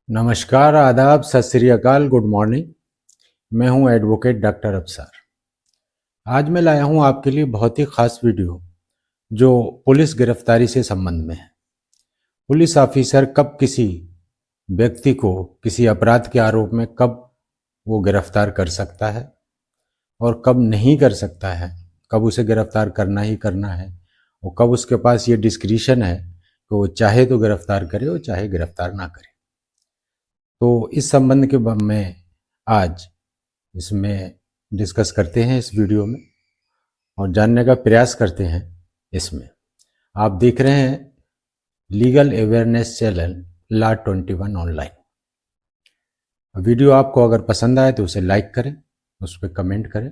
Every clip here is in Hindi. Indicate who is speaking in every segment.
Speaker 1: नमस्कार, आदाब, सत श्री अकाल, गुड मॉर्निंग। मैं हूं एडवोकेट डॉक्टर अफसार। आज मैं लाया हूं आपके लिए बहुत ही खास वीडियो जो पुलिस गिरफ्तारी से संबंध में है। पुलिस ऑफिसर कब किसी व्यक्ति को किसी अपराध के आरोप में कब वो गिरफ्तार कर सकता है और कब नहीं कर सकता है, कब उसे गिरफ्तार करना ही करना है और कब उसके पास ये डिस्क्रिशन है कि वो चाहे तो गिरफ्तार करे और चाहे गिरफ्तार ना करे। तो इस संबंध के में आज इसमें डिस्कस करते हैं इस वीडियो में और जानने का प्रयास करते हैं। इसमें आप देख रहे हैं legal awareness channel law 21 online. Video आपको अगर पसंद आए तो उसे लाइक करें, उस पर कमेंट करें,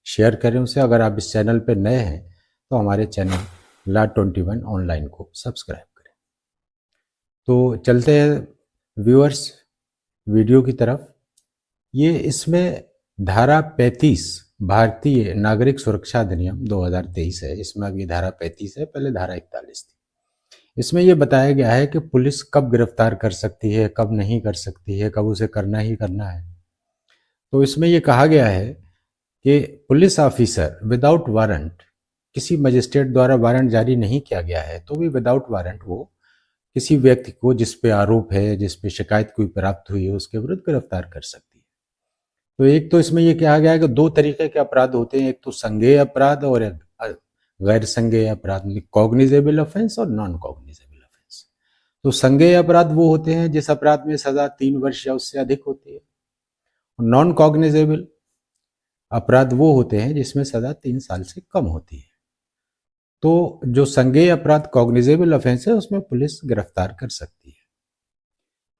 Speaker 1: शेयर करें उसे। अगर आप इस चैनल पर नए हैं तो हमारे चैनल लॉ 21 ऑनलाइन को सब्सक्राइब करें। तो चलते हैं व्यूअर्स वीडियो की तरफ। ये इसमें धारा 35 भारतीय नागरिक सुरक्षा अधिनियम 2023 है। इसमें अब ये धारा 35 है, पहले धारा 41 थी। इसमें ये बताया गया है कि पुलिस कब गिरफ्तार कर सकती है, कब नहीं कर सकती है, कब उसे करना ही करना है। तो इसमें ये कहा गया है कि पुलिस ऑफिसर विदाउट वारंट, किसी मजिस्ट्रेट द्वारा वारंट जारी नहीं किया गया है तो भी विदाउट वारंट वो किसी व्यक्ति को जिस पे आरोप है, जिस पे शिकायत कोई प्राप्त हुई है, उसके विरुद्ध गिरफ्तार कर सकती है। तो एक तो इसमें ये कहा गया है कि दो तरीके के अपराध होते हैं, एक तो संज्ञेय अपराध और एक गैर संज्ञेय अपराध, कॉग्निजेबल ऑफेंस और नॉन कॉग्निजेबल ऑफेंस। तो संज्ञेय अपराध वो होते हैं जिस अपराध में सजा 3 वर्ष या उससे अधिक होती है। नॉन कॉग्निजेबल अपराध वो होते हैं जिसमें सजा 3 साल से कम होती है। तो जो संज्ञेय अपराध कॉग्निजेबल ऑफेंस है उसमें पुलिस गिरफ्तार कर सकती है।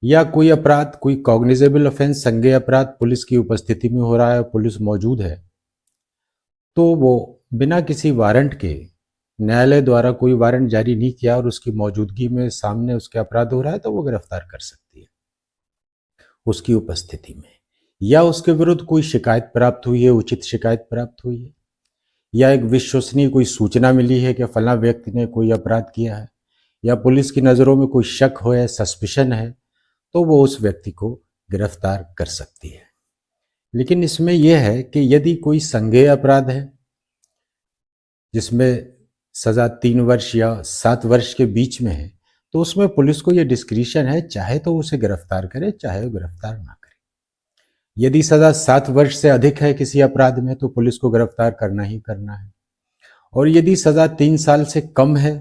Speaker 1: या कोई अपराध, कोई कॉग्निजेबल ऑफेंस, संज्ञेय अपराध पुलिस की उपस्थिति में हो रहा है, पुलिस मौजूद है, तो वो बिना किसी वारंट के, न्यायालय द्वारा कोई वारंट जारी नहीं किया और उसकी मौजूदगी में सामने उसके अपराध हो रहा है तो वो गिरफ्तार कर सकती है उसकी उपस्थिति में। या उसके विरुद्ध कोई शिकायत प्राप्त हुई है, उचित शिकायत प्राप्त हुई है, या एक विश्वसनीय कोई सूचना मिली है कि फला व्यक्ति ने कोई अपराध किया है, या पुलिस की नज़रों में कोई शक हो या सस्पिशन है, तो वो उस व्यक्ति को गिरफ्तार कर सकती है। लेकिन इसमें यह है कि यदि कोई संज्ञेय अपराध है जिसमें सजा 3 वर्ष या 7 वर्ष के बीच में है, तो उसमें पुलिस को यह डिस्क्रिशन है, चाहे तो उसे गिरफ्तार करे, चाहे वो गिरफ्तार ना करे। यदि सजा 7 वर्ष से अधिक है किसी अपराध में तो पुलिस को गिरफ्तार करना ही करना है। और यदि सजा 3 साल से कम है,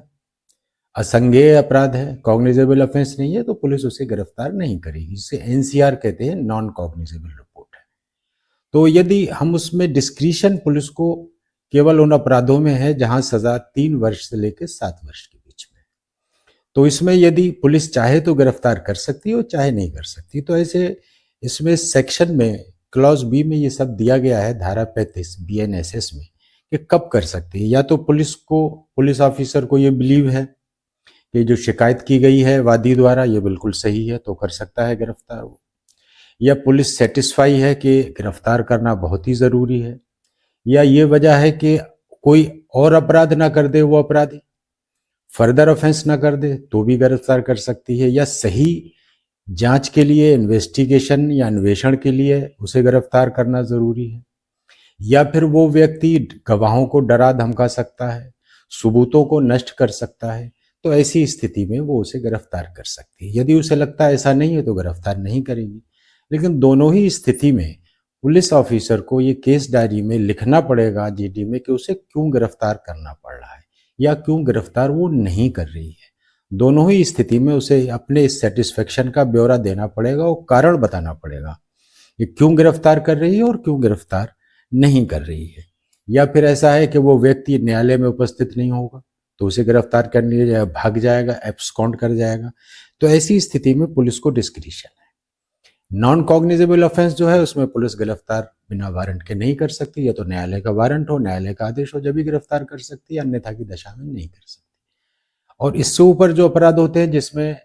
Speaker 1: असंज्ञेय अपराध है, कॉग्निजेबल ऑफेंस नहीं है, तो पुलिस उसे गिरफ्तार नहीं करेगी। इसे एनसीआर कहते हैं, नॉन कॉग्निजेबल रिपोर्ट है। तो यदि हम उसमें डिस्क्रिशन पुलिस को केवल उन अपराधों में है जहां सजा 3 वर्ष से लेकर 7 वर्ष के बीच में, तो इसमें यदि पुलिस चाहे तो गिरफ्तार कर सकती है और चाहे नहीं कर सकती। तो ऐसे इसमें सेक्शन में क्लॉज बी में ये सब दिया गया है, धारा 35 BNSS में, कि कब कर सकती है। या तो पुलिस ऑफिसर को ये बिलीव है कि जो शिकायत की गई है वादी द्वारा ये बिल्कुल सही है तो कर सकता है गिरफ्तार वो, या पुलिस सेटिस्फाई है कि गिरफ्तार करना बहुत ही ज़रूरी है, या ये वजह है कि कोई और अपराध ना कर दे, वो अपराधी फर्दर ऑफेंस ना कर दे तो भी गिरफ्तार कर सकती है, या सही जांच के लिए, इन्वेस्टिगेशन या अन्वेषण के लिए उसे गिरफ्तार करना ज़रूरी है, या फिर वो व्यक्ति गवाहों को डरा धमका सकता है, सबूतों को नष्ट कर सकता है, तो ऐसी स्थिति में वो उसे गिरफ्तार कर सकती है। यदि उसे लगता है ऐसा नहीं है तो गिरफ्तार नहीं करेगी। लेकिन दोनों ही स्थिति में पुलिस ऑफिसर को ये केस डायरी में लिखना पड़ेगा, जीडी में, कि उसे क्यों गिरफ्तार करना पड़ रहा है या क्यों गिरफ्तार वो नहीं कर रही है। दोनों ही स्थिति में उसे अपने सेटिस्फेक्शन का ब्यौरा देना पड़ेगा और कारण बताना पड़ेगा कि क्यों गिरफ्तार कर रही है और क्यों गिरफ्तार नहीं कर रही है। या फिर ऐसा है कि वो व्यक्ति न्यायालय में उपस्थित नहीं होगा तो उसे गिरफ्तार करने लिए भाग जाएगा, एब्सकॉन्ड कर जाएगा। तो ऐसी स्थिति में पुलिस को डिस्क्रिशन है। नॉन कॉग्निजेबल ऑफेंस जो है उसमें पुलिस गिरफ्तार बिना वारंट के नहीं कर सकती, या तो न्यायालय का वारंट हो, न्यायालय का आदेश हो, जब भी गिरफ्तार कर सकती है, अन्यथा की दशा में नहीं कर सकती। और इससे ऊपर जो अपराध होते हैं जिसमें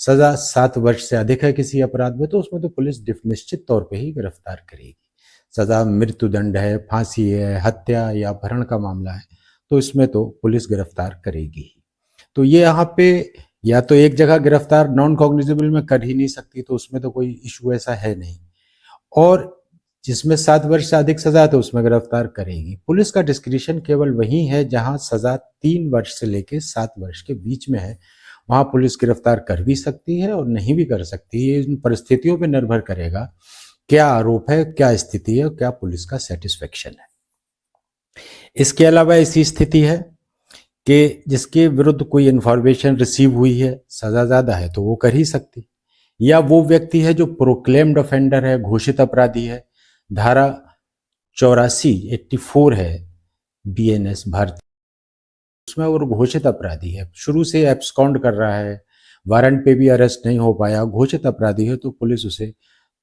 Speaker 1: सजा 7 वर्ष से अधिक है किसी अपराध में, तो उसमें तो पुलिस निश्चित तौर पर ही गिरफ्तार करेगी। सजा मृत्युदंड है, फांसी है, हत्या या अपहरण का मामला है, तो इसमें तो पुलिस गिरफ्तार करेगी ही। तो ये यहाँ पे या तो एक जगह गिरफ्तार नॉन कॉग्निजेबल में कर ही नहीं सकती, तो उसमें तो कोई इशू ऐसा है नहीं। और जिसमें 7 वर्ष से अधिक सजा है तो उसमें गिरफ्तार करेगी। पुलिस का डिस्क्रिशन केवल वही है जहां सजा 3 वर्ष से लेकर 7 वर्ष के बीच में है, वहां पुलिस गिरफ्तार कर भी सकती है और नहीं भी कर सकती है। इन परिस्थितियों पर निर्भर करेगा क्या आरोप है, क्या स्थिति है, क्या पुलिस का सेटिस्फेक्शन है। इसके अलावा ऐसी स्थिति है कि जिसके विरुद्ध कोई इंफॉर्मेशन रिसीव हुई है, सजा ज्यादा है, तो वो कर ही सकती। या वो व्यक्ति है जो प्रोक्लेम्ड ऑफेंडर है, घोषित अपराधी है, धारा 84 है BNS भारतीय, उसमें वो घोषित अपराधी है, शुरू से एब्सकॉन्ड कर रहा है, वारंट पे भी अरेस्ट नहीं हो पाया, घोषित अपराधी है, तो पुलिस उसे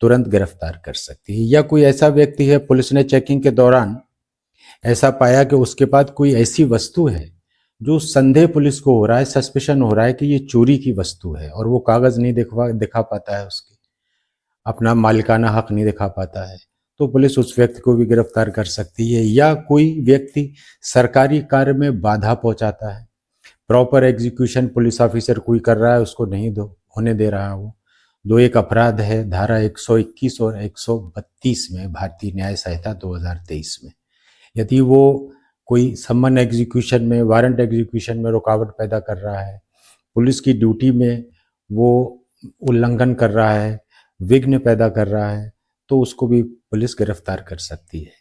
Speaker 1: तुरंत गिरफ्तार कर सकती है। या कोई ऐसा व्यक्ति है, पुलिस ने चेकिंग के दौरान ऐसा पाया कि उसके पास कोई ऐसी वस्तु है जो संदेह पुलिस को हो रहा है, सस्पिशन हो रहा है कि ये चोरी की वस्तु है, और वो कागज नहीं दिखा पाता है, उसके अपना मालिकाना हक नहीं दिखा पाता है, तो पुलिस उस व्यक्ति को भी गिरफ्तार कर सकती है। या कोई व्यक्ति सरकारी कार्य में बाधा पहुंचाता है, प्रॉपर एग्जीक्यूशन पुलिस ऑफिसर कोई कर रहा है, उसको नहीं होने दे रहा वो, दो एक अपराध है धारा 121 और 132 में भारतीय न्याय संहिता 2023 में। यदि वो कोई सम्मन एग्जीक्यूशन में, वारंट एग्जीक्यूशन में रुकावट पैदा कर रहा है, पुलिस की ड्यूटी में वो उल्लंघन कर रहा है, विघ्न पैदा कर रहा है, तो उसको भी पुलिस गिरफ्तार कर सकती है।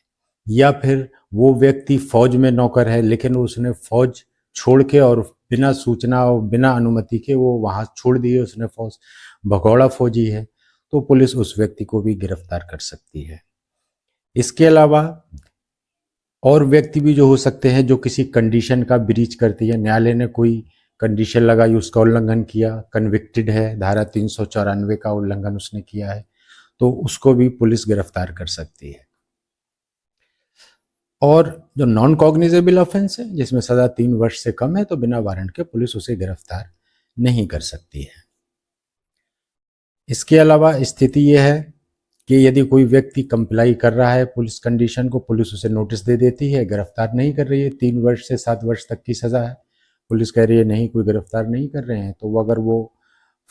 Speaker 1: या फिर वो व्यक्ति फौज में नौकर है, लेकिन उसने फौज छोड़ के और बिना सूचना और बिना अनुमति के वो वहां छोड़ दिए, उसने फौज, भगौड़ा फौजी है, तो पुलिस उस व्यक्ति को भी गिरफ्तार कर सकती है। इसके अलावा और व्यक्ति भी जो हो सकते हैं जो किसी कंडीशन का ब्रीच करती है, न्यायालय ने कोई कंडीशन लगाई, उसका उल्लंघन किया, कन्विक्टेड है, धारा 394 का उल्लंघन उसने किया है, तो उसको भी पुलिस गिरफ्तार कर सकती है। और जो नॉन कॉग्निजेबल ऑफेंस है, जिसमें सजा 3 वर्ष से कम है, तो बिना वारंट के पुलिस उसे गिरफ्तार नहीं कर सकती है। इसके अलावा स्थिति यह है कि यदि कोई व्यक्ति कंप्लाई कर रहा है पुलिस कंडीशन को, पुलिस उसे नोटिस दे देती है, गिरफ्तार नहीं कर रही है, 3 वर्ष से 7 वर्ष तक की सजा है, पुलिस कह रही है नहीं, कोई गिरफ्तार नहीं कर रहे हैं, तो वो अगर वो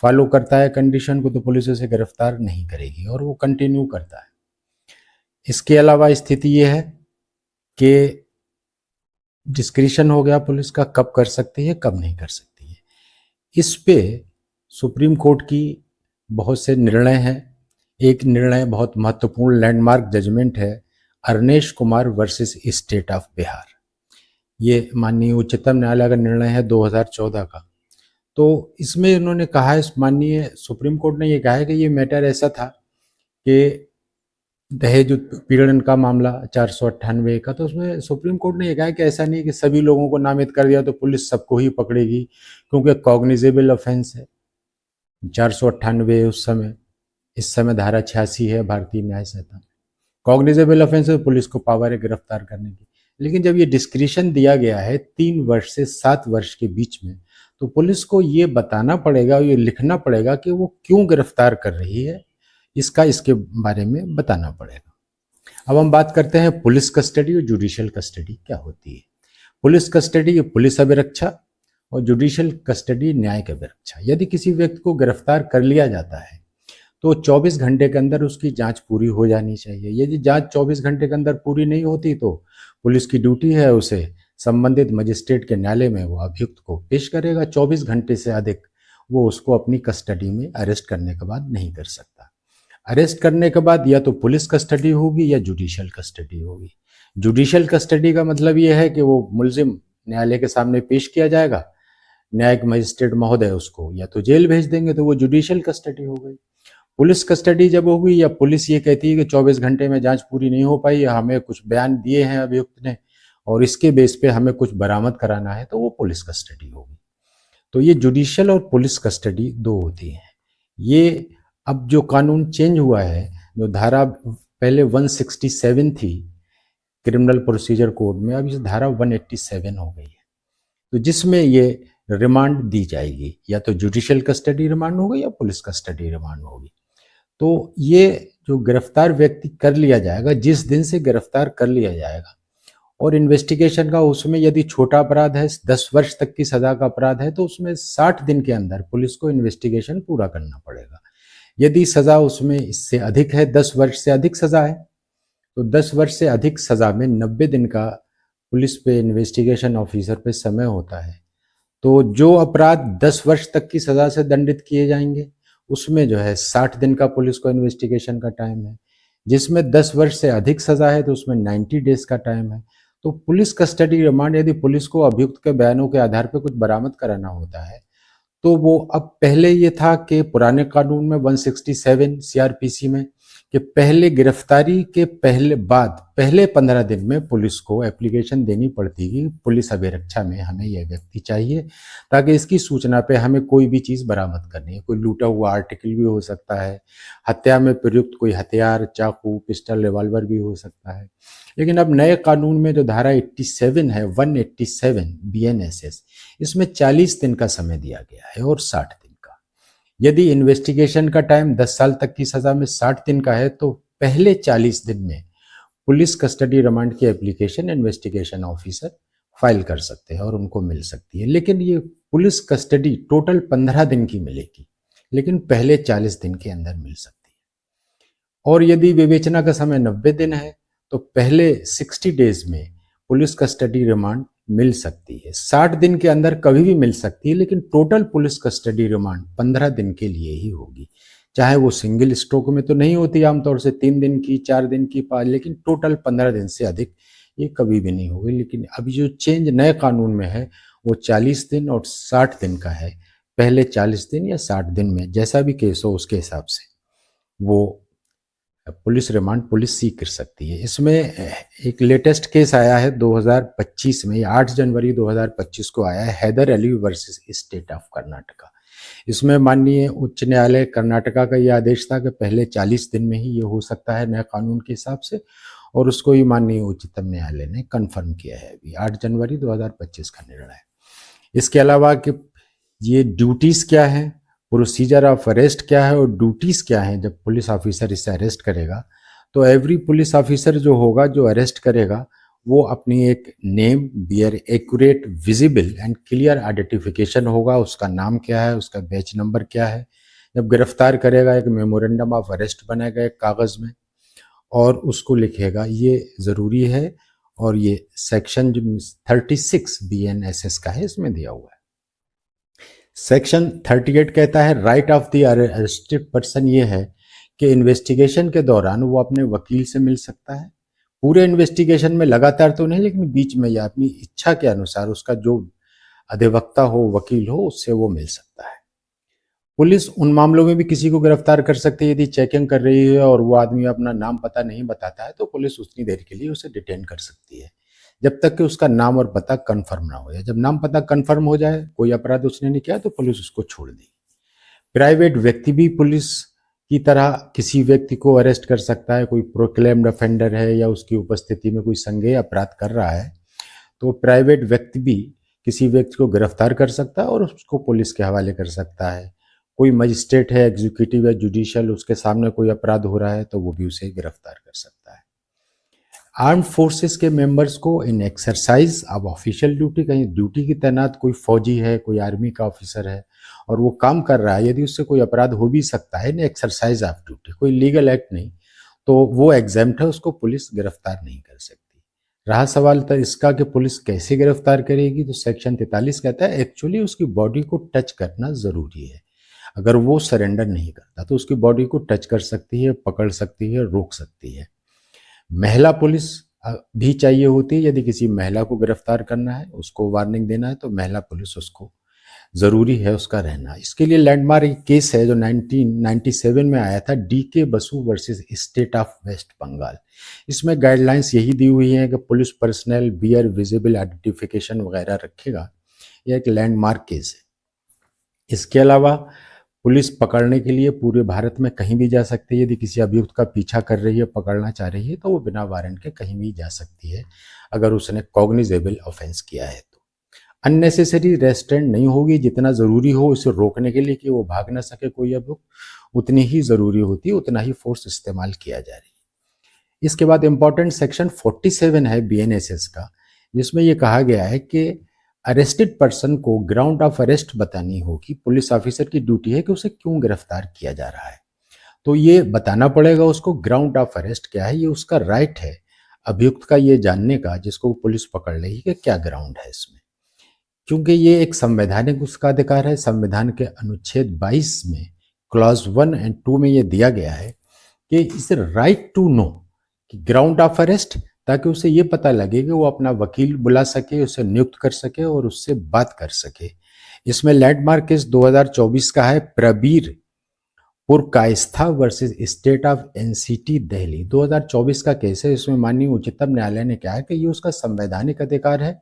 Speaker 1: फॉलो करता है कंडीशन को, तो पुलिस उसे गिरफ्तार नहीं करेगी और वो कंटिन्यू करता है। इसके अलावा स्थिति ये है कि डिस्क्रिशन हो गया पुलिस का, कब कर सकती है, कब नहीं कर सकती है। इस पे सुप्रीम कोर्ट की बहुत से निर्णय हैं। एक निर्णय बहुत महत्वपूर्ण लैंडमार्क जजमेंट है, Arnesh Kumar versus state of Bihar. ये माननीय उच्चतम न्यायालय का निर्णय है 2014 का। तो इसमें इन्होंने कहा है, माननीय सुप्रीम कोर्ट ने ये कहा है कि ये मैटर ऐसा था कि दहेज उत्पीड़न का मामला 498 का, तो उसमें सुप्रीम कोर्ट ने यह कहा कि ऐसा नहीं कि सभी लोगों को नामित कर दिया तो पुलिस सबको ही पकड़ेगी, क्योंकि कॉग्निजेबल ऑफेंस है 498 उस समय, इस समय धारा 86 है भारतीय न्याय संहिता। कॉग्निजेबल ऑफेंस है, पुलिस को पावर है गिरफ्तार करने की। लेकिन जब ये डिस्क्रिशन दिया गया है 3 वर्ष से 7 वर्ष के बीच में, तो पुलिस को ये बताना पड़ेगा, ये लिखना पड़ेगा कि वो क्यों गिरफ्तार कर रही है, इसके बारे में बताना पड़ेगा। अब हम बात करते हैं पुलिस कस्टडी और जुडिशियल कस्टडी क्या होती है। पुलिस कस्टडी पुलिस अभिरक्षा और जुडिशियल कस्टडी न्यायिक अभिरक्षा। यदि किसी व्यक्ति को गिरफ्तार कर लिया जाता है तो 24 घंटे के अंदर उसकी जांच पूरी हो जानी चाहिए। यदि जांच 24 घंटे के अंदर पूरी नहीं होती तो पुलिस की ड्यूटी है उसे संबंधित मजिस्ट्रेट के न्यायालय में वो अभियुक्त को पेश करेगा। 24 घंटे से अधिक वो उसको अपनी कस्टडी में अरेस्ट करने के बाद नहीं कर सकता। अरेस्ट करने के बाद या तो पुलिस कस्टडी होगी या जुडिशियल कस्टडी होगी। जुडिशियल कस्टडी का मतलब ये है कि वो मुलजिम न्यायालय के सामने पेश किया जाएगा, न्यायिक मजिस्ट्रेट महोदय उसको या तो जेल भेज देंगे, तो वो जुडिशियल कस्टडी हो गई। पुलिस कस्टडी जब होगी या पुलिस ये कहती है कि 24 घंटे में जांच पूरी नहीं हो पाई, हमें कुछ बयान दिए हैं अभियुक्त ने और इसके बेस पे हमें कुछ बरामद कराना है, तो वो पुलिस कस्टडी होगी। तो ये जुडिशियल और पुलिस कस्टडी दो होती है। ये अब जो कानून चेंज हुआ है, जो धारा पहले 167 थी क्रिमिनल प्रोसीजर कोड में, अब इस धारा 187 हो गई है, तो जिसमें ये रिमांड दी जाएगी, या तो जुडिशियल कस्टडी रिमांड होगी या पुलिस कस्टडी रिमांड होगी। तो ये जो गिरफ्तार व्यक्ति कर लिया जाएगा, जिस दिन से गिरफ्तार कर लिया जाएगा और इन्वेस्टिगेशन का उसमें यदि छोटा अपराध है, 10 वर्ष तक की सजा का अपराध है, तो उसमें 60 दिन के अंदर पुलिस को इन्वेस्टिगेशन पूरा करना पड़ेगा। यदि सजा उसमें इससे अधिक है, 10 वर्ष से अधिक सजा है, तो 10 वर्ष से अधिक सजा में 90 दिन का पुलिस पे, इन्वेस्टिगेशन ऑफिसर पे समय होता है। तो जो अपराध 10 वर्ष तक की सजा से दंडित किए जाएंगे, उसमें जो है 60 दिन का पुलिस को इन्वेस्टिगेशन का टाइम है। जिसमें 10 वर्ष से अधिक सजा है तो उसमें 90 डेज का टाइम है। तो पुलिस कस्टडी रिमांड, यदि पुलिस को अभियुक्त के बयानों के आधार पर कुछ बरामद कराना होता है, तो वो अब पहले ये था कि पुराने कानून में 167 सीआरपीसी में कि पहले गिरफ्तारी के पहले 15 दिन में पुलिस को एप्लीकेशन देनी पड़ती कि पुलिस अभिरक्षा में हमें यह व्यक्ति चाहिए, ताकि इसकी सूचना पे हमें कोई भी चीज़ बरामद करनी है। कोई लूटा हुआ आर्टिकल भी हो सकता है, हत्या में प्रयुक्त कोई हथियार, चाकू, पिस्टल, रिवॉल्वर भी हो सकता है। लेकिन अब नए कानून में जो धारा 87 है, 187 BNSS, इसमें 40 दिन का समय दिया गया है और 60 दिन का। यदि इन्वेस्टिगेशन का टाइम 10 साल तक की सजा में 60 दिन का है, तो पहले 40 दिन में पुलिस कस्टडी रिमांड की एप्लीकेशन इन्वेस्टिगेशन ऑफिसर फाइल कर सकते हैं और उनको मिल सकती है। लेकिन ये पुलिस कस्टडी टोटल 15 दिन की मिलेगी, लेकिन पहले 40 दिन के अंदर मिल सकती है। और यदि विवेचना का समय 90 दिन है, तो पहले 60 डेज में पुलिस कस्टडी रिमांड मिल सकती है। 60 दिन के अंदर कभी भी मिल सकती है, लेकिन टोटल पुलिस कस्टडी रिमांड 15 दिन के लिए ही होगी। चाहे वो सिंगल स्ट्रोक में तो नहीं होती, आमतौर से 3 दिन की, 4 दिन की, 5, लेकिन टोटल 15 दिन से अधिक ये कभी भी नहीं होगी। लेकिन अभी जो चेंज नए कानून में है वो 40 दिन और 60 दिन का है। पहले 40 दिन या 60 दिन में जैसा भी केस हो उसके हिसाब से वो पुलिस रिमांड पुलिस सीख कर सकती है। इसमें एक लेटेस्ट केस आया है 2025 में, 8 जनवरी 2025 को आया है, Haidar Ali versus state of Karnataka. इसमें माननीय उच्च न्यायालय कर्नाटका का यह आदेश था कि पहले 40 दिन में ही ये हो सकता है नए कानून के हिसाब से, और उसको ही माननीय उच्चतम न्यायालय ने कंफर्म किया है अभी 8 जनवरी 2025 का निर्णय। इसके अलावा कि ये ड्यूटीज क्या है, प्रोसीजर ऑफ अरेस्ट क्या है और ड्यूटीज क्या है जब पुलिस ऑफिसर इसे अरेस्ट करेगा, तो एवरी पुलिस ऑफिसर जो होगा, जो अरेस्ट करेगा, वो अपनी एक name, bear accurate, visible and clear identification होगा। उसका नाम क्या है, उसका बैच नंबर क्या है। जब गिरफ्तार करेगा एक मेमोरेंडम ऑफ अरेस्ट बनेगा एक कागज में और उसको लिखेगा, ये ज़रूरी है। और ये सेक्शन जो 36 BNSS का है इसमें दिया हुआ है। सेक्शन 38 कहता है right of the arrested person, ये है कि इन्वेस्टिगेशन के दौरान वो अपने वकील से मिल सकता है। पूरे इन्वेस्टिगेशन में लगातार तो नहीं, लेकिन बीच में या अपनी इच्छा के अनुसार उसका जो अधिवक्ता हो, वकील हो, उससे वो मिल सकता है। पुलिस उन मामलों में भी किसी को गिरफ्तार कर सकती है यदि चेकिंग कर रही है और वो आदमी अपना नाम पता नहीं बताता है, तो पुलिस उतनी देर के लिए उसे डिटेन कर सकती है जब तक कि उसका नाम और पता कंफर्म ना हो जाए। जब नाम पता कंफर्म हो जाए, कोई अपराध उसने नहीं किया, तो पुलिस उसको छोड़ देगी। प्राइवेट व्यक्ति भी पुलिस की तरह किसी व्यक्ति को अरेस्ट कर सकता है। कोई प्रोक्लेम्ड ऑफेंडर है या उसकी उपस्थिति में कोई संज्ञेय अपराध कर रहा है, तो प्राइवेट व्यक्ति भी किसी व्यक्ति को गिरफ्तार कर सकता है और उसको पुलिस के हवाले कर सकता है। कोई मजिस्ट्रेट है, एग्जीक्यूटिव या जुडिशियल, उसके सामने कोई अपराध हो रहा है तो वो भी उसे गिरफ्तार कर सकता है। आर्म्ड फोर्सेस के मेंबर्स को इन एक्सरसाइज ऑफ ऑफिशियल ड्यूटी, कहीं ड्यूटी की तैनात कोई फौजी है, कोई आर्मी का ऑफिसर है और वो काम कर रहा है, यदि उससे कोई अपराध हो भी सकता है इन एक्सरसाइज ऑफ ड्यूटी, कोई लीगल एक्ट नहीं, तो वो एग्जेम्प्ट है, उसको पुलिस गिरफ्तार नहीं कर सकती। रहा सवाल था इसका कि पुलिस कैसे गिरफ्तार करेगी, तो सेक्शन 43 कहता है एक्चुअली उसकी बॉडी को टच करना जरूरी है। अगर वो सरेंडर नहीं करता तो उसकी बॉडी को टच कर सकती है, पकड़ सकती है, रोक सकती है। महिला पुलिस भी चाहिए होती है, यदि किसी महिला को गिरफ्तार करना है, उसको वार्निंग देना है, तो महिला पुलिस उसको जरूरी है उसका रहना। इसके लिए लैंडमार्क केस है जो 1997 में आया था, DK Basu versus state of west Bengal. इसमें गाइडलाइंस यही दी हुई है कि police personal bear visible identification वगैरह रखेगा। यह एक लैंडमार्क केस है। इसके अलावा पुलिस पकड़ने के लिए पूरे भारत में कहीं भी जा सकती है। यदि किसी अभियुक्त का पीछा कर रही है, पकड़ना चाह रही है, तो वो बिना वारंट के कहीं भी जा सकती है अगर उसने कॉग्निजेबल ऑफेंस किया है तो। अननेसेसरी रेस्ट्रेंट नहीं होगी, जितना ज़रूरी हो उसे रोकने के लिए कि वो भाग ना सके कोई अभियुक्त, उतनी ही ज़रूरी होती है, उतना ही फोर्स इस्तेमाल किया जा रही है। इसके बाद इंपॉर्टेंट सेक्शन 47 है बीएनएसएस का, जिसमें ये कहा गया है कि अरेस्टेड पर्सन को ग्राउंड ऑफ अरेस्ट बतानी होगी। पुलिस ऑफिसर की ड्यूटी है कि उसे क्यों गिरफ्तार किया जा रहा है, तो ये बताना पड़ेगा उसको ग्राउंड ऑफ अरेस्ट क्या है। ये उसका राइट है अभियुक्त का ये जानने का, जिसको पुलिस पकड़ लेगी, कि क्या ग्राउंड है इसमें, क्योंकि ये एक संवैधानिक उसका अधिकार है। संविधान के अनुच्छेद 22 में क्लॉज 1 और 2 में ये दिया गया है कि इस राइट टू नो कि ग्राउंड ऑफ अरेस्ट, ताकि उसे ये पता लगे कि वो अपना वकील बुला सके, उसे नियुक्त कर सके और उससे बात कर सके। इसमें लैंडमार्क केस 2024 का है, Prabir Purkayastha versus state of NCT Delhi. 2024 का केस है। इसमें माननीय उच्चतम न्यायालय ने कहा है कि ये उसका संवैधानिक अधिकार है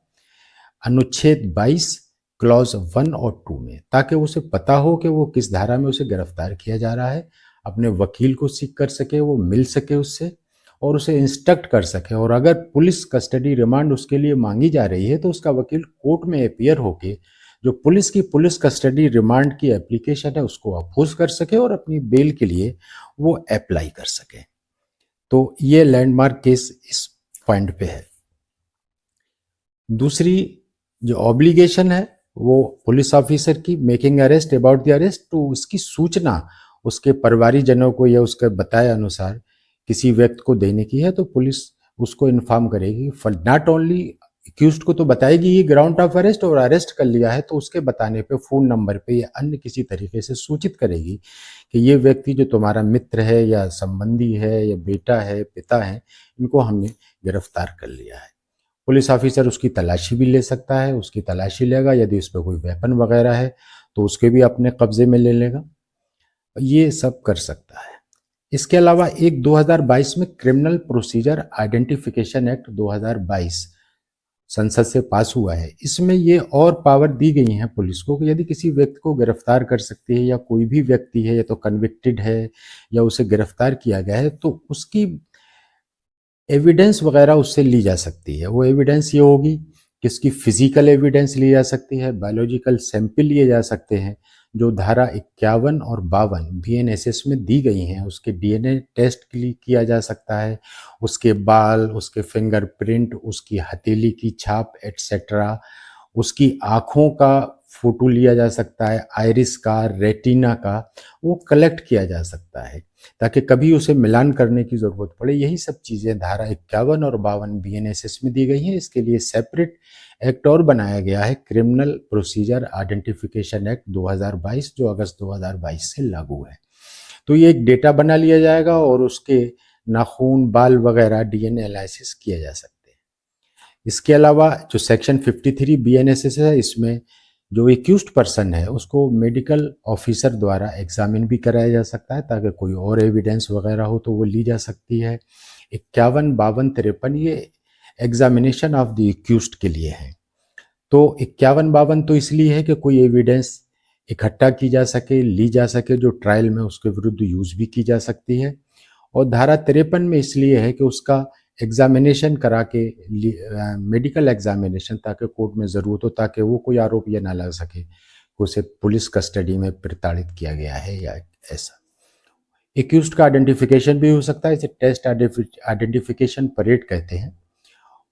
Speaker 1: अनुच्छेद 22 क्लॉज 1 और 2 में, ताकि उसे पता हो कि वो किस धारा में उसे गिरफ्तार किया जा रहा है, अपने वकील को सीख कर सके, वो मिल सके उससे और उसे इंस्ट्रक्ट कर सके। और अगर पुलिस कस्टडी रिमांड उसके लिए मांगी जा रही है तो उसका वकील कोर्ट में अपीयर होके जो पुलिस की पुलिस कस्टडी रिमांड की एप्लीकेशन है उसको अपोज कर सके और अपनी बेल के लिए वो अप्लाई कर सके। तो ये लैंडमार्क केस इस पॉइंट पे है। दूसरी जो ऑब्लिगेशन है वो पुलिस ऑफिसर की, making arrest about the arrest, तो उसकी सूचना उसके परिवारीजनों को या उसके बताए अनुसार किसी व्यक्ति को देने की है तो पुलिस उसको इन्फॉर्म करेगी। फॉर नॉट ओनली एक्यूज्ड को तो बताएगी ही ग्राउंड ऑफ अरेस्ट, और अरेस्ट कर लिया है तो उसके बताने पे फ़ोन नंबर पे या अन्य किसी तरीके से सूचित करेगी कि ये व्यक्ति जो तुम्हारा मित्र है या संबंधी है या बेटा है, पिता है, इनको हमने गिरफ्तार कर लिया है। पुलिस ऑफिसर उसकी तलाशी भी ले सकता है, उसकी तलाशी लेगा, यदि उस पर कोई वेपन वगैरह है तो उसके भी अपने कब्जे में ले लेगा, ये सब कर सकता है। इसके अलावा एक 2022 में क्रिमिनल प्रोसीजर आइडेंटिफिकेशन एक्ट 2022 संसद से पास हुआ है। इसमें ये और पावर दी गई है पुलिस को कि यदि किसी व्यक्ति को गिरफ्तार कर सकती है या कोई भी व्यक्ति है या तो कन्विक्टेड है या उसे गिरफ्तार किया गया है तो उसकी एविडेंस वगैरह उससे ली जा सकती है। वो एविडेंस ये होगी कि इसकी फिजिकल एविडेंस ली जा सकती है, बायोलॉजिकल सैंपल लिए जा सकते हैं जो धारा 51 और 52 बीएनएसएस में दी गई हैं। उसके डीएनए टेस्ट के लिए किया जा सकता है, उसके बाल, उसके फिंगरप्रिंट, उसकी हथेली की छाप एटसेट्रा, उसकी आँखों का फोटो लिया जा सकता है, आइरिस का, रेटिना का, वो कलेक्ट किया जा सकता है ताकि कभी उसे मिलान करने की ज़रूरत पड़े। यही सब चीज़ें धारा 51 और 52 बीएनएसएस में दी गई हैं। इसके लिए सेपरेट एक्ट और बनाया गया है, क्रिमिनल प्रोसीजर आइडेंटिफिकेशन एक्ट 2022, जो अगस्त 2022 से लागू है। तो ये एक डेटा बना लिया जाएगा और उसके नाखून, बाल वगैरह डीएनए एनालिसिस किया जा सकते हैं। इसके अलावा जो सेक्शन 53 बीएनएसएस है, इसमें जो एक्यूज्ड पर्सन है उसको मेडिकल ऑफिसर द्वारा एग्जामिन भी कराया जा सकता है ताकि कोई और एविडेंस वगैरह हो तो वो ली जा सकती है। 51, 52, 53 ये एग्जामिनेशन ऑफ द एक्यूज्ड के लिए है। तो 51, 52 तो इसलिए है कि कोई एविडेंस इकट्ठा की जा सके, ली जा सके जो ट्रायल में उसके विरुद्ध यूज भी की जा सकती है। और धारा 53 में इसलिए है कि उसका एग्जामिनेशन करा के मेडिकल एग्जामिनेशन, ताकि कोर्ट में ज़रूरत हो, ताकि वो कोई आरोप ये ना लग सके कि उसे पुलिस कस्टडी में प्रताड़ित किया गया है या ऐसा। एक्यूज्ड का आइडेंटिफिकेशन भी हो सकता है, इसे टेस्ट आइडेंटिफिकेशन परेड कहते हैं।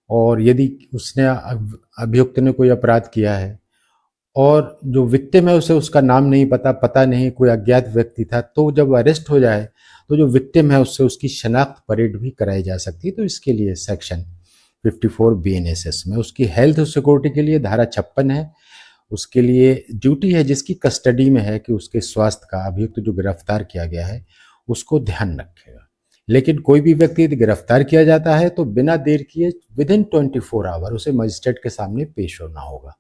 Speaker 1: और यदि उसने अभियुक्त ने कोई अपराध किया है और जो विक्टिम है उसे उसका नाम नहीं पता नहीं, कोई अज्ञात व्यक्ति था, तो जब अरेस्ट हो जाए तो जो विक्टिम है उससे उसकी शनाख्त परेड भी कराई जा सकती है। तो इसके लिए सेक्शन 54 बीएनएसएस में उसकी हेल्थ और सिक्योरिटी के लिए धारा 56 है। उसके लिए ड्यूटी है जिसकी कस्टडी में है कि उसके स्वास्थ्य का अभियुक्त जो गिरफ्तार किया गया है उसको ध्यान रखेगा। लेकिन कोई भी व्यक्ति यदि गिरफ्तार किया जाता है तो बिना देर किए विदिन 24 आवर उसे मजिस्ट्रेट के सामने पेश होना होगा,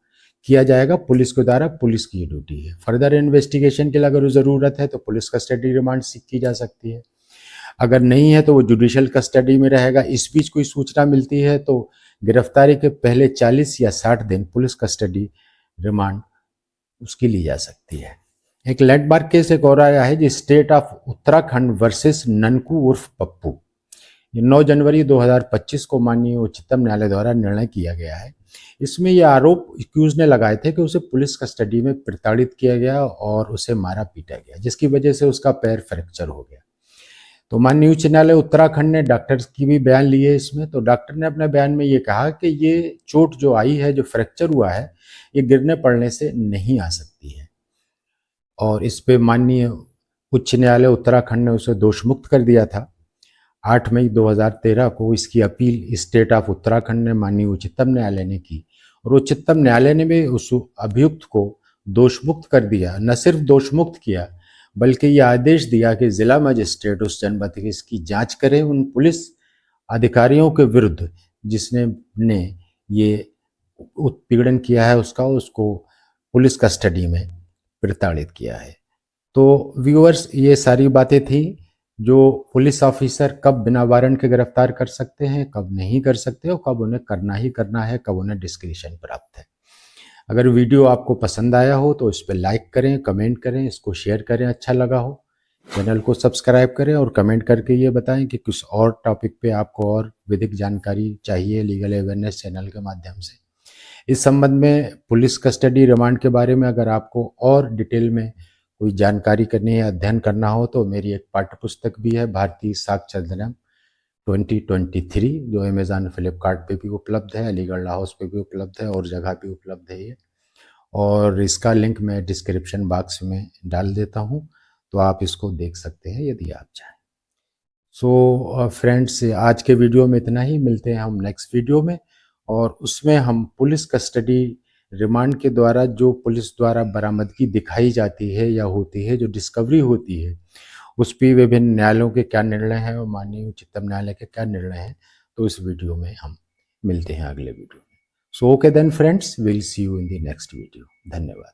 Speaker 1: किया जाएगा पुलिस के द्वारा। पुलिस की ड्यूटी है। फर्दर इन्वेस्टिगेशन के लिए अगर ज़रूरत है तो पुलिस कस्टडी रिमांड सीख की जा सकती है। अगर नहीं है तो वो जुडिशियल कस्टडी में रहेगा। इस बीच कोई सूचना मिलती है तो गिरफ्तारी के पहले 40 या 60 दिन पुलिस कस्टडी रिमांड उसकी ली जा सकती है। एक लैंडमार्क केस एक और आया है, जो state of Uttarakhand versus Nanku उर्फ पप्पू। 9 जनवरी 2025 को माननीय उच्चतम न्यायालय द्वारा निर्णय किया गया है। इसमें यह आरोप एक्यूज ने लगाए थे कि उसे पुलिस कस्टडी में प्रताड़ित किया गया और उसे मारा पीटा गया, जिसकी वजह से उसका पैर फ्रैक्चर हो गया। तो माननीय उच्च न्यायालय उत्तराखंड ने डॉक्टर की भी बयान लिए इसमें। तो डॉक्टर ने अपने बयान में ये कहा कि ये चोट जो आई है, जो फ्रैक्चर हुआ है, ये गिरने पड़ने से नहीं आ सकती है। और इस पे माननीय उच्च न्यायालय उत्तराखंड ने उसे दोषमुक्त कर दिया था। 8 मई 2013 को इसकी अपील स्टेट ऑफ उत्तराखंड ने माननीय उच्चतम न्यायालय ने की, और उच्चतम न्यायालय ने भी उस अभियुक्त को दोषमुक्त कर दिया। न सिर्फ दोषमुक्त किया, बल्कि ये आदेश दिया कि जिला मजिस्ट्रेट उस जनपद की इसकी जांच करे उन पुलिस अधिकारियों के विरुद्ध जिसने ने ये उत्पीड़न किया है, उसको पुलिस कस्टडी में प्रताड़ित किया है। तो व्यूअर्स, ये सारी बातें थी जो पुलिस ऑफिसर कब बिना वारंट के गिरफ्तार कर सकते हैं, कब नहीं कर सकते, और कब उन्हें करना ही करना है, कब उन्हें डिस्क्रिशन प्राप्त है। अगर वीडियो आपको पसंद आया हो तो इस पर लाइक करें, कमेंट करें, इसको शेयर करें अच्छा लगा हो, चैनल को सब्सक्राइब करें और कमेंट करके ये बताएं कि किस और टॉपिक पे आपको और विधिक जानकारी चाहिए लीगल अवेयरनेस चैनल के माध्यम से। इस संबंध में पुलिस कस्टडी रिमांड के बारे में अगर आपको और डिटेल में कोई जानकारी करनी है, अध्ययन करना हो, तो मेरी एक पाठ्य पुस्तक भी है, भारतीय साक्ष्य अधिनियम 2023, जो अमेजॉन फ्लिपकार्ट पे भी उपलब्ध है, अलीगढ़ हाउस पे भी उपलब्ध है और जगह भी उपलब्ध है ये। और इसका लिंक मैं डिस्क्रिप्शन बॉक्स में डाल देता हूँ, तो आप इसको देख सकते हैं यदि आप चाहें। सो फ्रेंड्स, आज के वीडियो में इतना ही। मिलते हैं हम नेक्स्ट वीडियो में, और उसमें हम पुलिस कस्टडी रिमांड के द्वारा जो पुलिस द्वारा बरामदगी दिखाई जाती है या होती है, जो डिस्कवरी होती है, उस पर विभिन्न न्यायालयों के क्या निर्णय हैं और माननीय उच्चतम न्यायालय के क्या निर्णय हैं, तो इस वीडियो में हम मिलते हैं अगले वीडियो में। So okay then friends, will see you in the next video. धन्यवाद।